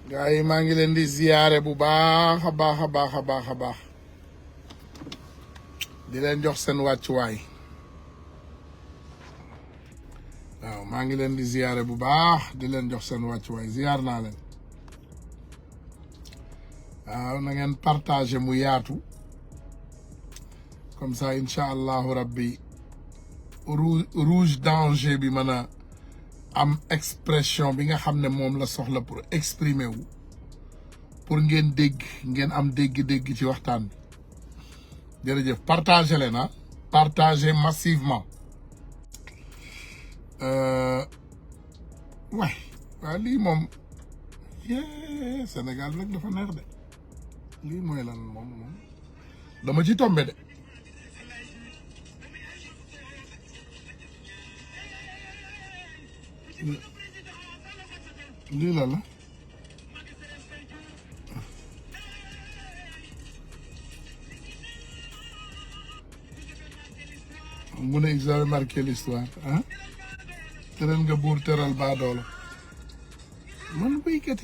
gaa yi maa ngi leen di ziyaare bu baax a baax a baax a baax a baax di leen jox seen wàccuwaay waaw maa ngi leen di ziyaare bu baax di leen jox seen wàccuwaay ziyaar naa leen waaw na ngeen partager mu yaatu comme ça incha allahu rabbi rouge danger bi mën a am expression bi nga xam ne moom la soxla pour exprimer wu pour ngeen dégg ngeen am dégg-dégg ci waxtaan bi jërëjëf partager leen ah partager massivement waay waaw lii moom yee Sénégal nag dafa neex de lii mooy lan moom dama ci tombé de lii la mu ne ils avaient marqué l'histoire ah teral nga buur teral baadoolo man wéykat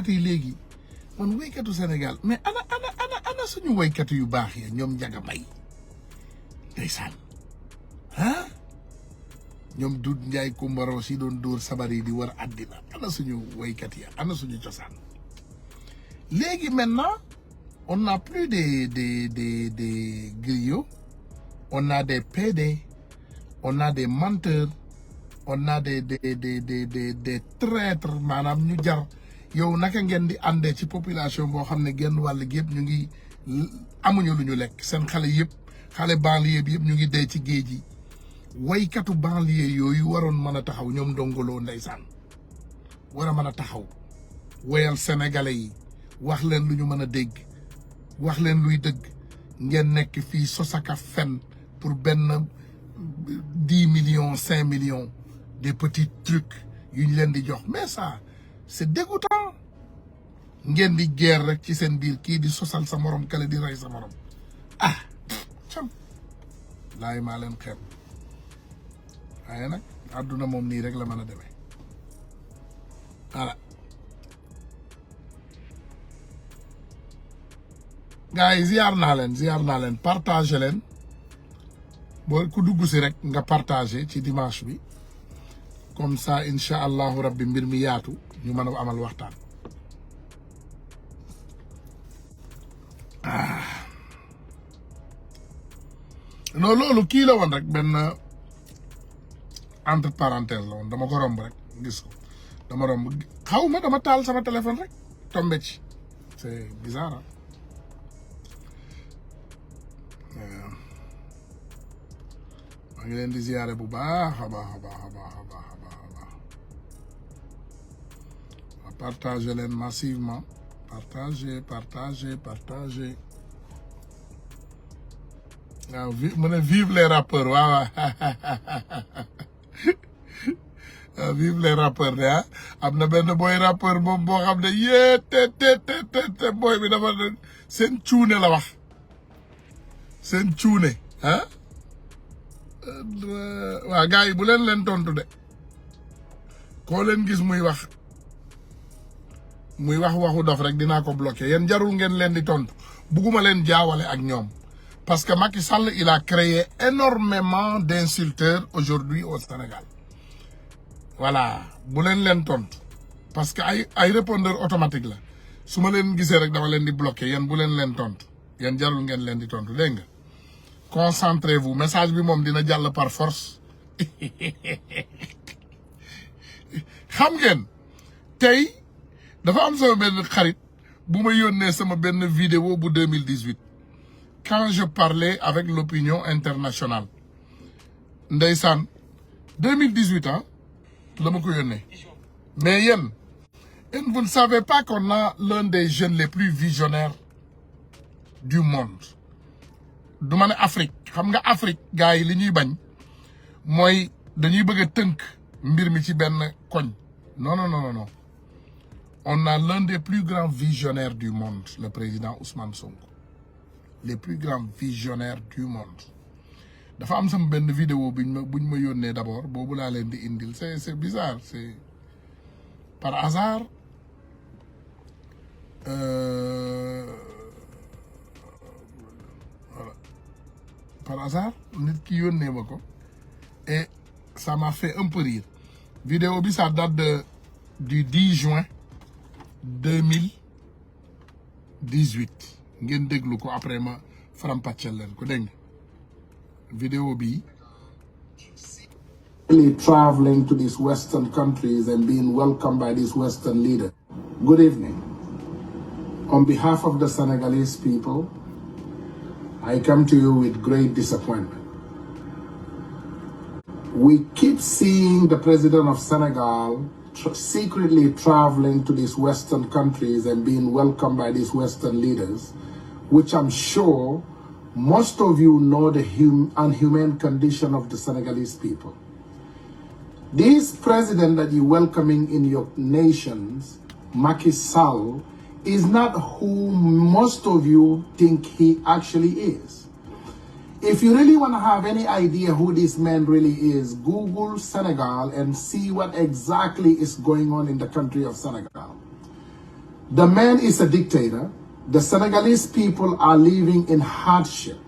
yi léegi man wéykatu Sénégal mais ana suñu wéykat yu baax ya ñoom Njaga Mbay ndeysaan ah ñoom Dut Njaay Kumbaro si doon dóor sabar yi di war àddina ana suñu wéykat ya ana suñu cosaan léegi maintenant on n'a plus des griots, on a des PD, on a des menteurs, on a des traîtres maanaam ñu jar yow naka ngeen di àndee ci population boo xam ne genn wàll gi yëpp ñu ngi amuñu lu ñu lekk seen xale yëpp xale banlieue bi yëpp ñu ngi dee ci géej gi waykatu banlieue yooyu waroon mën a taxaw ñoom ndongoloo ndeysaan war a mën a taxaw woyal sénégalais yi wax leen lu ñu mën a dégg wax leen luy dëgg ngeen nekk fii sosaka fen pour benn 10 millions 5 millions des petits trucs yu ñu leen di jox mais ça c'est dégoûtant ngeen di guerre rek ci seen biir kii di sosal sa morom kale di rey sa morom ah cam laay maa leen xeeb waaye nag àdduna moom nii rek la mën a demee voilà gars yi ziar naa leen partager leen boo ku dugg si rek nga partager ci dimanche bi comme ça incha allahu rabbi mbir mi yaatu ñu mën a amal waxtaan non loolu kii la woon rek benn entre parenthèse la woon dama ko romb rek gis ko dama romb xaw ma dama taal sama téléphone rek tombé ci c'est bizarre maa ngi leen di ziyaare bu baax a baax a baax a baax a baax a baax a baax partager leen massivement partager waaw mu ne vive les rappeurs waaw vive les rappeurs de ah am na benn booy rappeur moom boo xam ne yee te booy bi dafa seen cuune la wax seen cuune ah waaw gars yi bu leen tontu de koo leen gis muy wax waxu dof rek dinaa ko bloqué yéen jarul ngeen leen di tontu bugguma leen jaawale ak ñoom parce que Macky Sall il a créé énormément d'insulteurs aujourd'hui au Sénégal voilà bu leen tontu parce que ay répondeur automatique la su ma leen gisee rek dama leen di bloqué yéen bu leen tontu yéen jarul ngeen leen di tontu dégg nga concentrez-vous message bi moom dina jàll par force xam ngeen tey dafa am sama benn xarit bu ma yónnee sama benn vidéo bu 2018 quand je parlais avec l'opinion internationale ndeysaan 2018 ah la ma ko yónnee mais yéen vous ne savez pas qu'on a l'un des jeunes les plus visionnaires du monde du ma ne Afrique xam nga Afrique gars yi li ñuy bañ mooy dañuy bëgg a tënk mbir mi ci benn koñ non on a l'un des plus grands visionnaires du monde le président Ousmane Sonko les plus grands visionnaires du monde dafa am sama benn vidéo buñ ma yónnee d'abord boobu laa leen di indil c'est bizarre c'est par hasard Voilà. Par hasard nit ki yónnee ma ko et ça m'a fait un peu rire. Vidéo bi ça date du 10 juin 2018 ngeen déglu ko après ma faram-pàcceel leen ko dégg nga vidéo bi. Traveling to these Western countries and being welcomed by these Western leaders. Good evening. On behalf of the Senegalese people, I come to you with great disappointment. We keep seeing the president of Senegal secretly traveling to these Western countries and being welcomed by these Western leaders, which I'm sure most of you know the inhumane condition of the Senegalese people. This president that you're welcoming in your nations, Macky Sall, is not who most of you think he actually is. If you really want to have any idea who this man really is, Google Senegal and see what exactly is going on in the country of Senegal. The man is a dictator. The Senegalese people are living in hardship.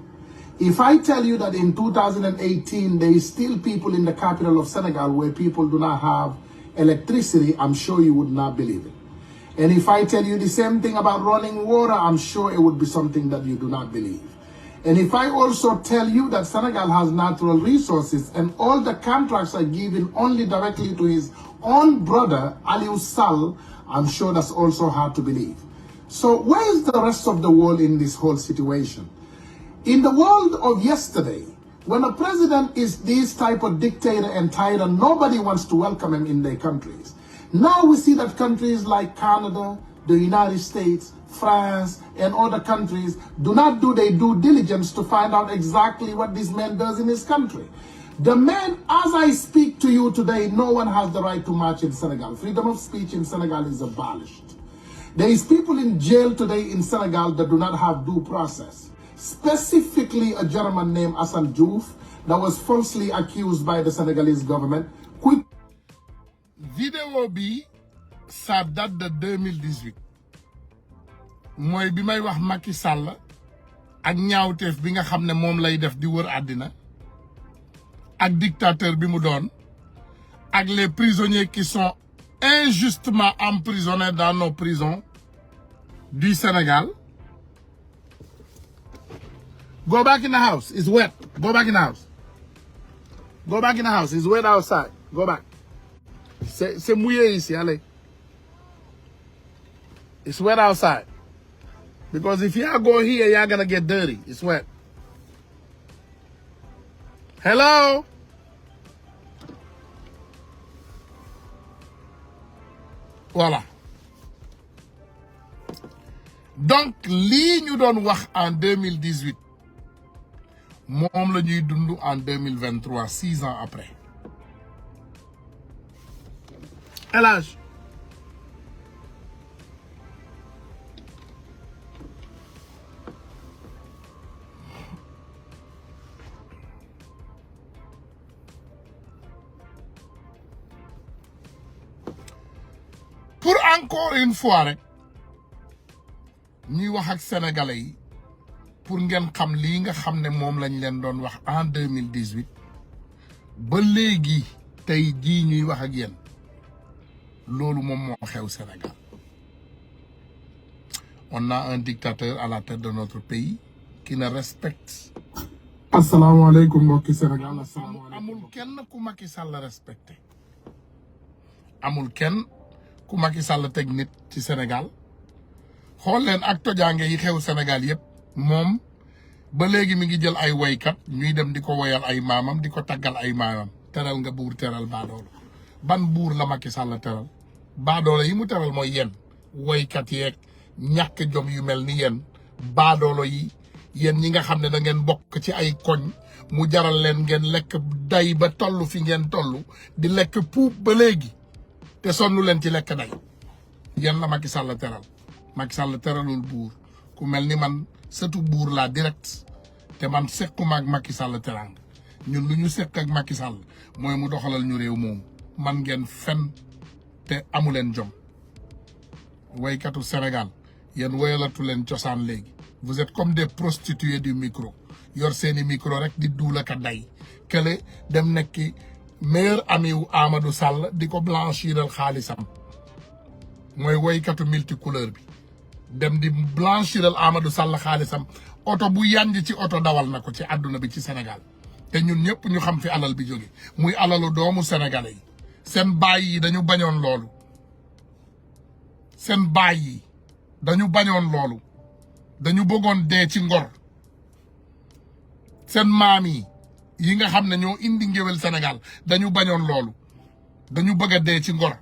If I tell you that in 2018, there is still people in the capital of Senegal where people do not have electricity, I'm sure you would not believe it. And if I tell you the same thing about running water, I'm sure it would be something that you do not believe. And if I also tell you that Senegal has natural resources and all the contracts are given only directly to his own brother, Aliou Sall, I'm sure that's also hard to believe. So where is the rest of the world in this whole situation? In the world of yesterday, when a president is this type of dictator and tyrant, nobody wants to welcome him in their countries. Now we see that countries like Canada, the United States, France, and other countries do not do their due diligence to find out exactly what this man does in his country. The man, as I speak to you today, no one has the right to march in Senegal. Freedom of speech in Senegal is abolished. There is people in jail today in Senegal that do not have due process. Specifically a gentleman named Hassan Diouf that was falsely accused by the Senegalese government. Vidéo bi ça date de 2018 mooy bi may wax Macky Sall ak ñaawteef bi nga xam ne moom lay def di wër àddina ak dictateur bi mu doon ak les prisonniers qui sont injustement emprisonnés dans nos prisons du Sénégal. Go back in the house. It's wet. Go back in the house. Go back in the house. It's wet outside. Go back. C'est mouillé ici. Allez. It's wet outside. Because if y'all go here, y'all gonna get dirty. It's wet. Hello? Voilà. Donc, lii ñu doon wax en 2018. moom la ñuy dund en 2023 6 ans après. El Hadj pour encore une fois rek ñuy wax ak sénégalais yi pour ngeen xam lii nga xam ne moom lañ leen doon wax en 2018 ba léegi tey jii ñuy wax ak yéen loolu moom moo xew Sénégal. On a un dictateur à la tête de notre pays qui ne respecte. asalaamaaleykum mbokki Sénégal. amul kenn ku Macky Sall respecté. amul kenn ku Macky Sall teg nit ci Sénégal. xool leen ak tojaange yi xew Sénégal yëpp. moom ba léegi mi ngi jël ay woykat ñuy dem di ko woyal ay maamam di ko taggal ay maamam teral nga buur teral baadoolo ban buur la Macky Sall teral baadoolo yi mu teral mooy yéen woykat yeeg ñàkk jom yu mel ni yéen baadoolo yi yéen ñi nga xam ne da ngeen bokk ci ay koñ mu jaral leen ngeen lekk day ba toll fi ngeen toll di lekk puub ba léegi te sonnu leen ci lekk day yéen la Macky Sall teral Macky Sall teralul buur ku mel ni man sëtu buur laa direct te man sequma ak Macky Sall terang ñun lu ñu seq ak Macky Sall mooy mu doxalal ñu réew moomu man ngeen fen te amuleen jom waykatu Sénégal yéen woyalatu leen cosaan léegi vous êtes comme des prostituées du micro yor seeni micro rek di duulaka day kële dem nekki meilleur ami wu Amadou Sall di ko blanchiral xaalisam mooy woykatu multicouleur bi dem di blanchiral Amadou Sall xaalisam oto bu yanj ci oto dawal na ko ci àdduna bi ci Sénégal te ñun ñëpp ñu xam fi alal bi jóge muy alalu doomu sénégalais yi seen baay yi dañu bañoon loolu seen baay yi dañu bañoon loolu dañu bëggoon dee ci ngor seen maam yi nga xam ne ñoo indi ngéwél Sénégal dañu bañoon loolu dañu bëgg a dee ci ngor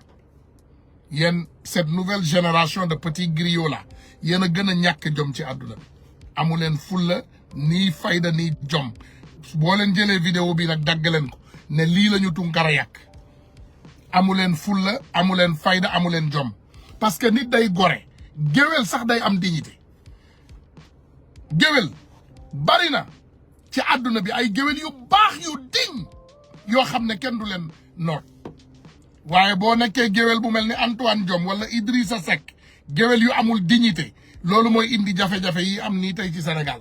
yéen cette nouvelle génération de petits griots là yéen a gën a ñàkk jom ci àdduna bi amu leen fulla nii fayda nii jom boo leen jëlee vidéo bi nag dagg leen ko ne lii la ñu Tunkara yàq amu leen fulla amu leen fayda amu leen jom parce que nit day gore géwél sax day am dignité géwél bari na ci àdduna bi ay géwél yu baax yu diñ yoo xam ne kenn du leen noot waaye boo nekkee géwél bu mel ni Antoine Diome wala Idrissa Seck géwél yu amul dignité loolu mooy indi jafe-jafe yi am nii tey ci Sénégal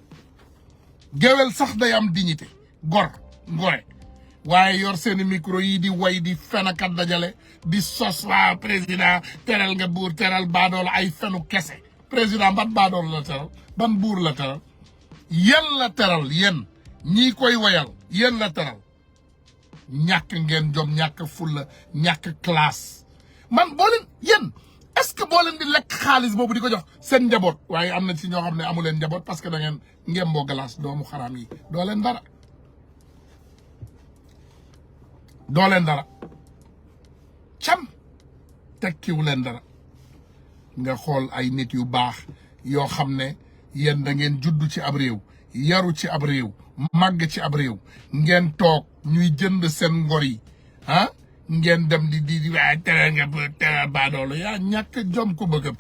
géwél sax day am dignité gore waaye yor seeni micro yi di way di fenakat dajale di sos waa président teral nga buur teral baadool ay fenu kese président ban baadool la teral ban buur la teral yéen la teral yéen ñii koy wayal yéen la teral ñàkk ngeen jom ñàkk fulla ñàkk classe man boo leen yéen est-ce que boo leen di lekk xaalis boobu di ko jox seen njaboot waaye am na ci ñoo xam ne amu leen njaboot parce que da ngeen ngemboo glace doomu xaraam yi doo leen dara cam tekkiwu leen dara nga xool ay nit yu baax yoo xam ne yéen da ngeen juddu ci ab réew yaru ci ab réew màgg ci ab réew ngeen toog ñuy jënd seen ngor yi ngeen dem di waaye tere nga tere baadoolo yaa ñàkk jom ku bëgg a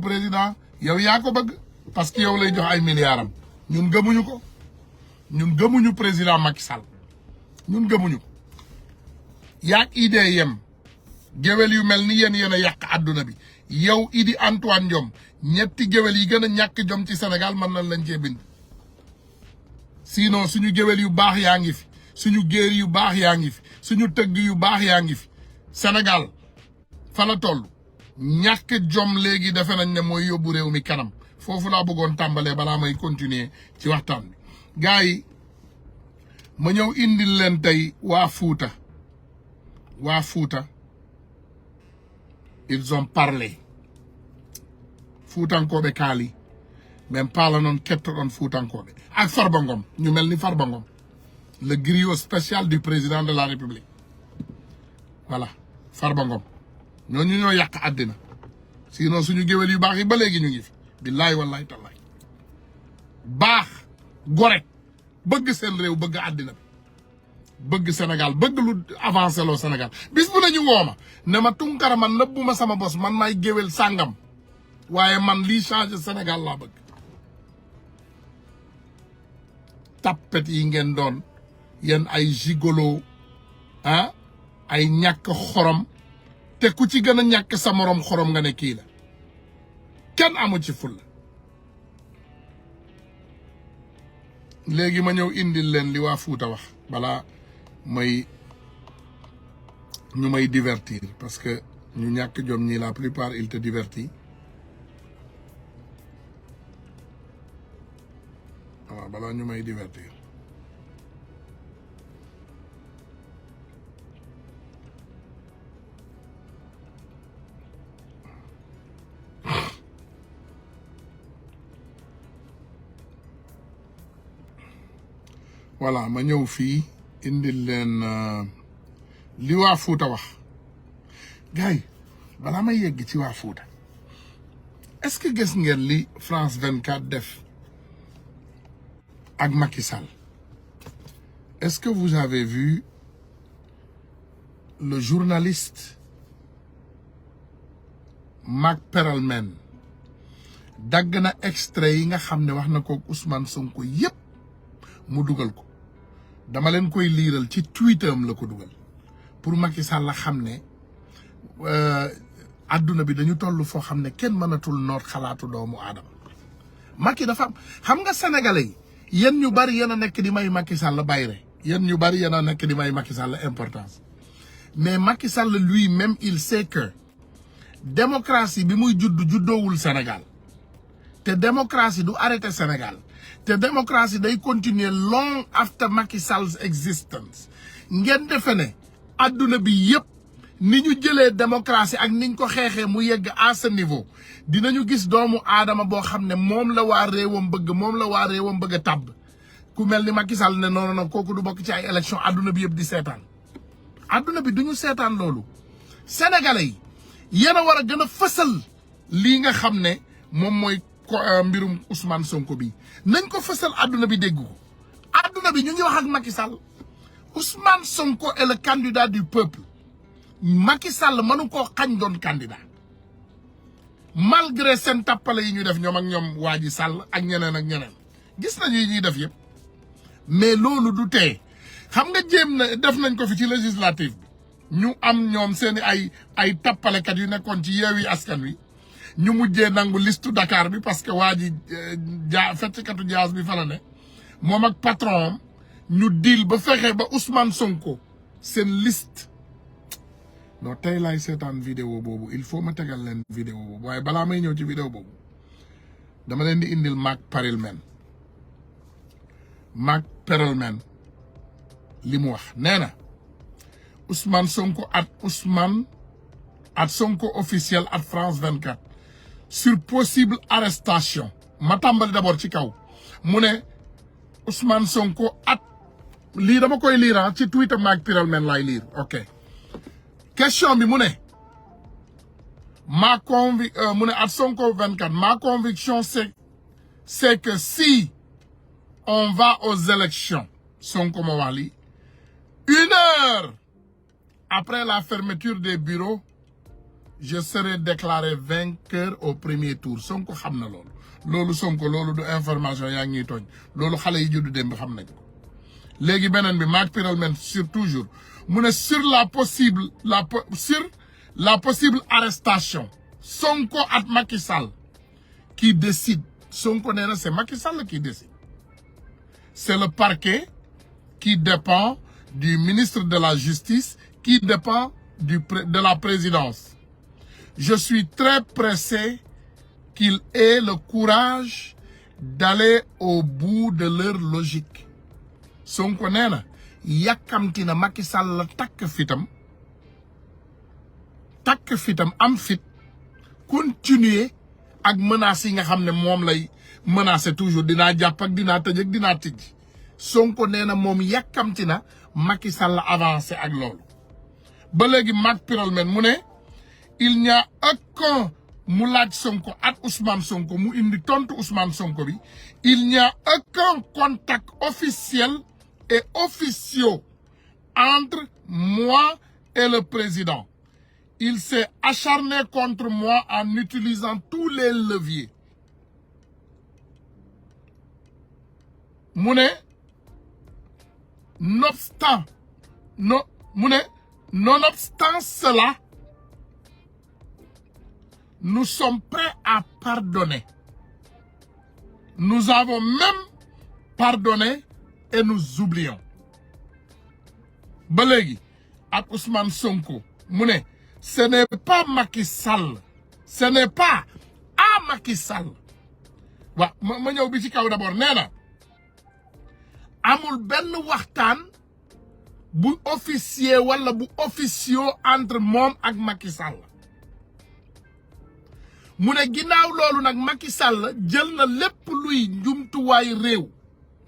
président yow yaa ko bëgg parce que yow lay jox ay milliards am ñun gëmuñu ko ñun gëmuñu président Macky Sall ñun gëmuñu ko yaag idée yem géwél yu mel ni yéen a yàq àdduna bi yow Idi Antoine Diome ñetti géwél yi gën a ñàkk jom ci Sénégal mën nañ lañ cee bind sinon suñu géwél yu baax yaa ngi fi suñu géer yu baax yaa ngi fi suñu tëgg yu baax yaa ngi fi Sénégal fa la toll ñàkk jom léegi defe nañ ne mooy yóbbu réew mi kanam foofu laa bëggoon tàmbalee balaa may continuer ci waxtaan bi gars yi ma ñëw indil leen tey waa Fouta ils ont parlé fuutankooɓe kaali mais paala noon kettoɗon fuutankooɓe ak Farba Ngom ñu mel ni Farba Ngom le griot spécial du président de la République voilà Farba Ngom ñooñu ñoo yàq àddina sinon suñu géwél yu baax yi ba léegi ñu ngi fi billaay wallaay tallaay baax gore bëgg seen réew bëgg àddina bi bëgg Sénégal bëgg lu avancé loo Sénégal bis bu nañu wooma ne ma Tunkara man nëbbu ma sama bos man maay géwél sàngam waaye man lii changé Sénégal laa bëgg tappet yi ngeen doon yéen ay gigolo ay ñàkk xorom te ku ci gën a ñàkk sa morom xorom nga ne kii la kenn amu ci fulla léegi ma ñëw indil leen li waa Fuuta wax balaa ñu may divertir parce que ñu ñàkk jom ñi la plupart il te divertit waaw balaa ñu may divertir voilà ma ñëw fii indil leen li waa Fuuta wax gars yi balaa may yegg ci waa Fuuta est-ce que gis ngeen li France 24 def ak Macky Sall est-ce que vous avez vu le journaliste Marc Perelman dagg na extrait yi nga xam ne wax na ko Ousmane Sonko yépp mu dugal ko dama leen koy liiral ci Twitter am la ko dugal pour Macky Sall la xam ne adduna bi dañu toll foo xam ne kenn mënatul noot xalaatu doomu aadama Macky dafa am xam nga sénégalais yi yéen ñu bari yéen a nekk di may Macky Sall bayre yéen ñu bari yéen a nekk di may Macky Sall importance mais Macky Sall lui-même il sait que démocratie bi muy juddoowul Sénégal te démocratie du arrêté Sénégal te démocratie day continuer long after Macky Sall's existence ngeen defe ne adduna bi yépp ni ñu jëlee démocratie ak niñ ko xeexee mu yegg à ce niveau dinañu gis doomu aadama boo xam ne moom la waa réewam bëgg a tàbb ku mel ni Macky Sall ne non kooku du bokk ci ay élection adduna bi yëpp di seetaan adduna bi duñu seetaan loolu sénégalais yi yéen a war a gën a fësal lii nga xam ne moom mooy mbirum Ousmane Sonko bi nañ ko fësal adduna bi dégg ko adduna bi ñu ngi wax ak Macky Sall Ousmane Sonko est le candidat du peuple Macky Sall mënu koo xañ doon candidat malgré seen tappale yi ñu def ñoom ak ñoom waa ji Sall ak ñeneen gis nañu yi ñuy def yëpp mais loolu du tee xam nga jéem na def nañ ko fi ci législative bi ñu am ñoom seeni ay tappalekat yu nekkoon ci Yewwi Askan Wi ñu mujjee nangu listu Dakar bi parce que waa ji fettkatu jaas bi fa la ne moom ak patron ñu deal ba fexe ba Ousmane Sonko seen liste non tey laay seetaan vidéo boobu il faut ma tegal leen vidéo boobu waaye balaa may ñëw ci vidéo boobu dama leen di indil Mac Perelman li mu wax nee na Ousmane Sonko at Sonko officiel at France 24 sur possible arrestation ma tàmbali d'abord ci kaw mu ne Ousmane Sonko at lii dama koy lire ci Twitter Mac Perelman laay lire ok question bi mu ne mu ne at Sonko 24 ma conviction c'est que si on va aux élections Sonko ma wax lii 1 heure après la fermeture des bureaux je serai déclaré vainqueur au premier tour Sonko xam na loolu Sonko loolu du information yaa ngi ñuy tooñ loolu xale yi juddu démb xam nañ ko léegi beneen bi Mac Perelman sur toujours mu ne sur la possible arrestation Sonko at Macky Sall qui décide Sonko nee na c'est Macky Sall qui décide c'est le parquet qui dépend du ministre de la Justice qui dépend de la présidence je suis très pressé qu'ils aient le courage d'aller au bout de leur logique Sonko nee na yàkkamti na Macky Sall la takk fitam am fit continuer ak menaces yi nga xam ne moom lay menacer toujours dinaa jàpp ak dinaa tëj ak dinaa tijji Sonko nee na moom yàkkamti na Macky Sall avancé ak loolu ba léegi Mac Perelman mu ne il n'y a aucun mu laaj Sonko at Ousmane Sonko mu indi tontu Ousmane Sonko bi il n'y a aucun contact officiel et officieux entre moi et le président. Il s'est acharné contre moi en utilisant tous les leviers. Nonobstant cela, nous sommes prêts à pardonner. Nous avons même pardonné et nous oublions. ba léegi ak Ousmane Sonko mu ne ce n'est pas Macky Sall ce n'est pas à Macky Sall waaw ma ñëw bi ci kaw d'abord nee na amul benn waxtaan bu officier wala bu officieux entre moom ak Macky Sall mu ne ginnaaw loolu nag Macky Sall jël na lépp luy njumtuwaay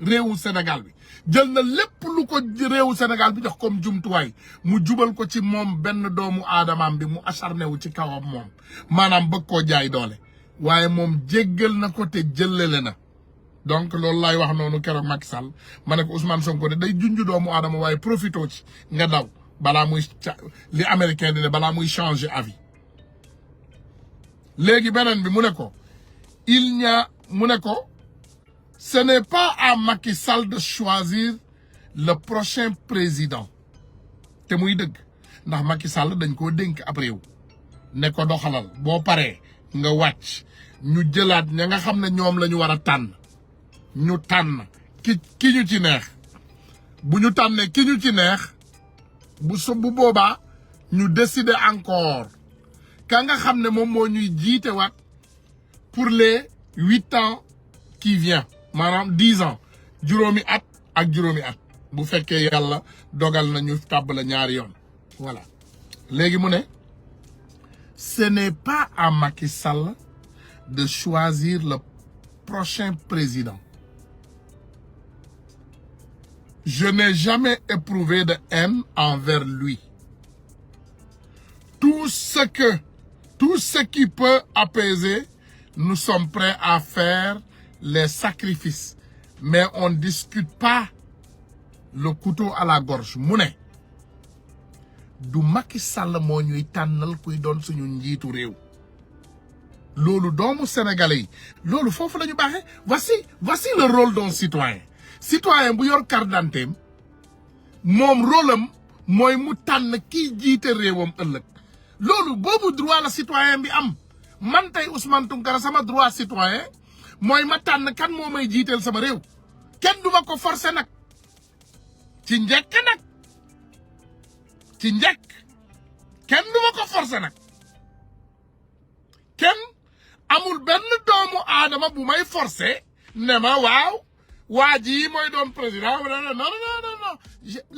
réewu Sénégal bi jël na lépp lu ko réewu Sénégal bi jox comme jumtuwaay mu jubal ko ci moom benn doomu aadamaam bi mu acharné wu ci kawam moom maanaam bëgg koo jaay doole waaye moom jéggal na ko te jëlale na donc loolu laay wax noonu keroog Macky Sall ma ne ko Ousmane Sonko de day junj doomu aadama waaye profito ci nga daw balaa muy li américain di ne balaa muy changer avis léegi beneen bi mu ne ko ce n'est pas à Macky Sall de choisir le prochain président te muy dëgg ndax Macky Sall dañ koo dénk ab réew ne ko doxalal boo paree nga wàcc ñu jëlaat ña nga xam ne ñoom la ñu war a tànn ñu tànn ki ñu ci neex bu ñu tànnee ki ñu ci neex bu boobaa ñu décider encore ka nga xam ne moom moo ñuy jiite waat pour les 8 ans qui vient maanaam 10 ans juróomi at ak juróomi at bu fekkee yàlla dogal na ñu tàbb la ñaari yoon voilà léegi mu ne ce n'est pas à Macky Sall de choisir le prochain président. Je n'ai jamais éprouvé de haine envers lui. Tout ce qui peut apaiser, nous sommes prêts à faire les sacrifices. Mais on ne discute pas le couteau à la gorge. Mu ne du Macky Sall moo ñuy tànnal kuy doon suñu njiitu réew. Loolu doomu sénégalais yi loolu foofu la ñu baaxee voici le rôle d'un citoyen bu yor carte d'identité moom rôle am mooy mu tànn kiy jiite réewam ëllëg loolu boobu droit la citoyen bi am man tey Ousmane Tounkara sama droit citoyen mooy ma tànn kan moo may jiiteel sama réew kenn duma ko forcer nag ci njëkk kenn duma ko forcer nag kenn amul benn doomu aadama bu may forcer ne ma waaw waa ji mooy doon président non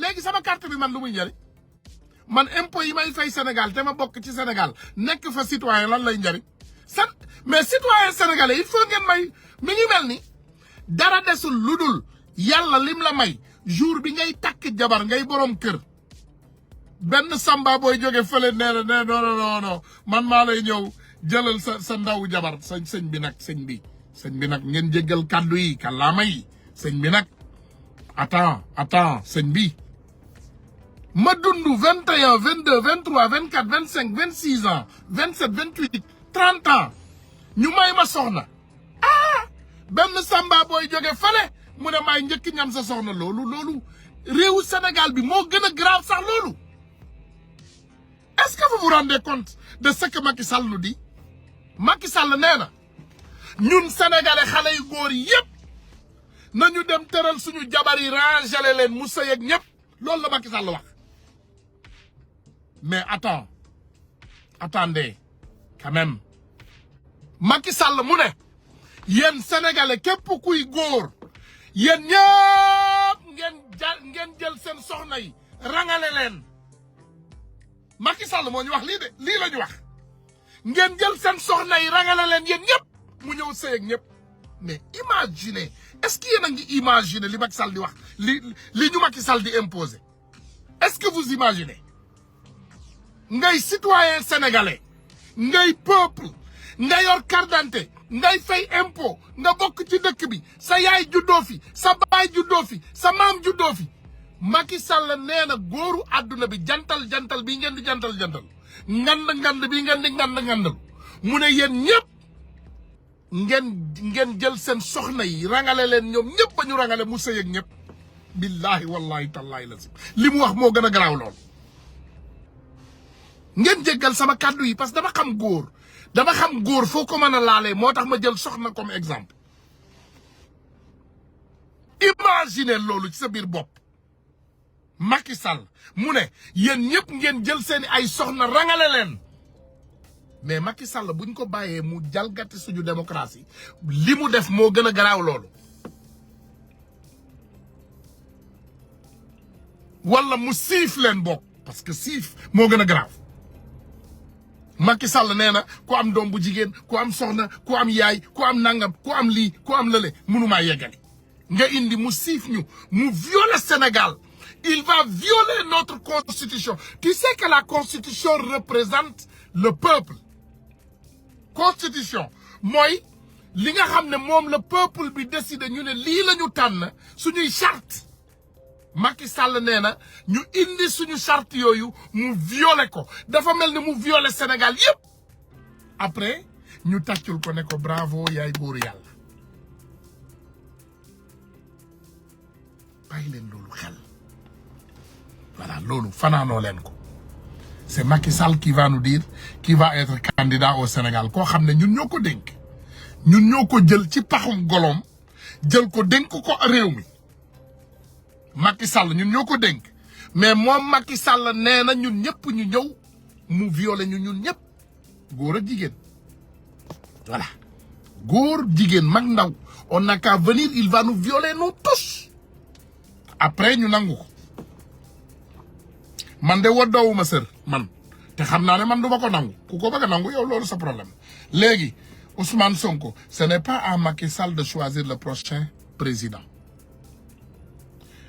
léegi sama carte bi man lu muy njëriñ man impôt yi may fay Sénégal te ma bokk ci Sénégal nekk fa citoyen lan lay njëriñ mais citoyen sénégalais il faut ngeen may mi ngi mel ni dara desul lu dul yàlla lim la may jour bi ngay takk jabar ngay borom kër benn samba booy jóge fële nee na non man maa lay ñëw jëlal sa ndaw jabar sëñ bi nag ngeen jéggal kàddu yi kàllaama yi sëñ bi nag attends sëñ bi ma dund 21 22 23 24 25 26 ans 27 28 30 ans ñu may ma soxna benn samba booy jóge fële mu ne maay njëkk ñam sa soxna loolu réewu Sénégal bi moo gën a grave sax loolu est-ce que vous vous rendez compte de ce que Macky Sall nous dit Macky Sall nee na ñun sénégalais xale yu góor yi yëpp nañu dem tëral suñu jabar yi rangele leen mu sëy ak ñëpp loolu la Macky Sall wax mais attendez quand même Macky Sall mu ne yéen sénégalais képp kuy góor yéen ñëpp ngeen jël seen soxna yi rangale leen Macky Sall moo ñu wax lii de lii la ñu wax ngeen jël seen soxna yi rangale leen yéen ñëpp mu ñëw sëy ak ñëpp mais imaginez est-ce que yéen a ngi imaginer li Macky Sall di wax li ñu Macky Sall di imposer est-ce que vous imaginez ngay citoyen sénégalais ngay peuple nga yor carte d'identité ngay fay impôt nga bokk ci dëkk bi sa yaay juddoo fi sa baay juddoo fi sa maam juddoo fi Macky Sall nee na góoru àdduna bi jantal bi ngeen di jantal ngand bi ngeen di ngandal mu ne yéen ñëpp ngeen jël seen soxna yi rangale leen ñoom ñëpp ba ñu rangale mu sëy ak ñëpp billahi wallahi tallahi la si li mu wax moo gën a garaaw lool ngeen jéggal sama kàddu yi parce que dama xam góor foo ko mën a laalee moo tax ma jël soxna comme exemple imaginez loolu ci sa biir bopp Macky Sall mu ne yéen ñëpp ngeen jël seeni ay soxna rangale leen mais Macky Sall buñ ko bàyyee mu jalgati suñu démocratie li mu def moo gën a garaaw loolu wala mu siif leen bokk parce que siif moo gën a garaaw Macky Sall nee na ku am doom bu jigéen ku am soxna ku am yaay ku am nangam ku am lii ku am lële mënumaa yeggali nga indi mu siif ñu mu violer Sénégal il va violer notre constitution tu sais que la constitution représente le peuple constitution mooy li nga xam ne moom le peuple bi décide ñu ne lii la ñu tànn suñuy charte Macky Sall nee na ñu indi suñu charte yooyu mu violer ko dafa mel ni mu violer Sénégal yépp après ñu tàccul ko ne ko bravo yaay góoru yàlla bàyyi leen loolu xel voilà loolu fanaanoo leen ko c'est Macky Sall qui va nous dire qui va être candidat au Sénégal koo xam ne ñun ñoo ko dénk ñun ñoo ko jël ci paxum golom jël ko dénk ko réew mi Macky Sall ñun ñoo ko dénk mais moom Macky Sall nee na ñun ñëpp ñu ñëw mu violé ñu ñun ñëpp góor ak jigéen voilà góor jigéen mag ndaw on n'a qu'à venir il va nous violer nous tous après ñu nangu ko man de woddoowuma sër man te xam naa ne man du ma ko nangu ku ko bëgg a nangu yow loolu sa problème léegi Ousmane Sonko ce n'est pas à Macky Sall de choisir le prochain président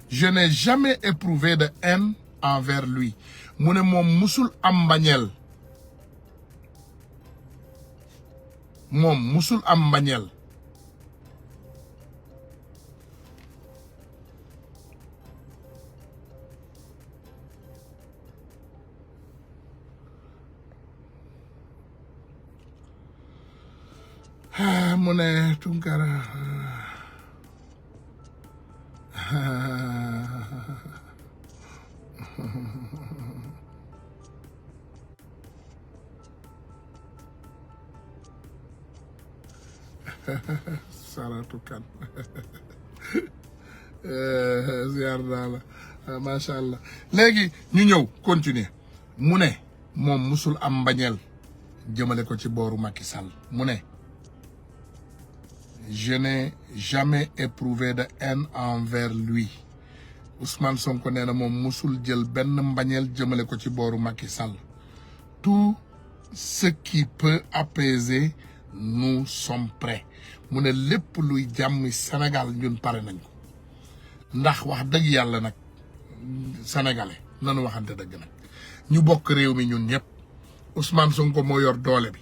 je n'ai jamais éprouvé de haine envers lui mu ne moom musul am mbañeel moom musul am mbañeel mu ne Tunkara Saratu Kan ziar naa la macha allah léegi ñu ñëw continuer mu ne moom musul am mbañeel jëmale ko ci booru Macky Sall mu ne je n'ai jamais éprouvé de haine envers lui Ousmane Sonko nee na moom musul jël benn mbañeel jëmale ko ci booru Macky Sall tout ce qui peut apaiser nous sommes prêts mu ne lépp luy jàmmi Sénégal ñun pare nañ ko ndax wax dëgg yàlla nag sénégalais nanu waxante dëgg nag ñu bokk réew mi ñun ñëpp Ousmane Sonko moo yor doole bi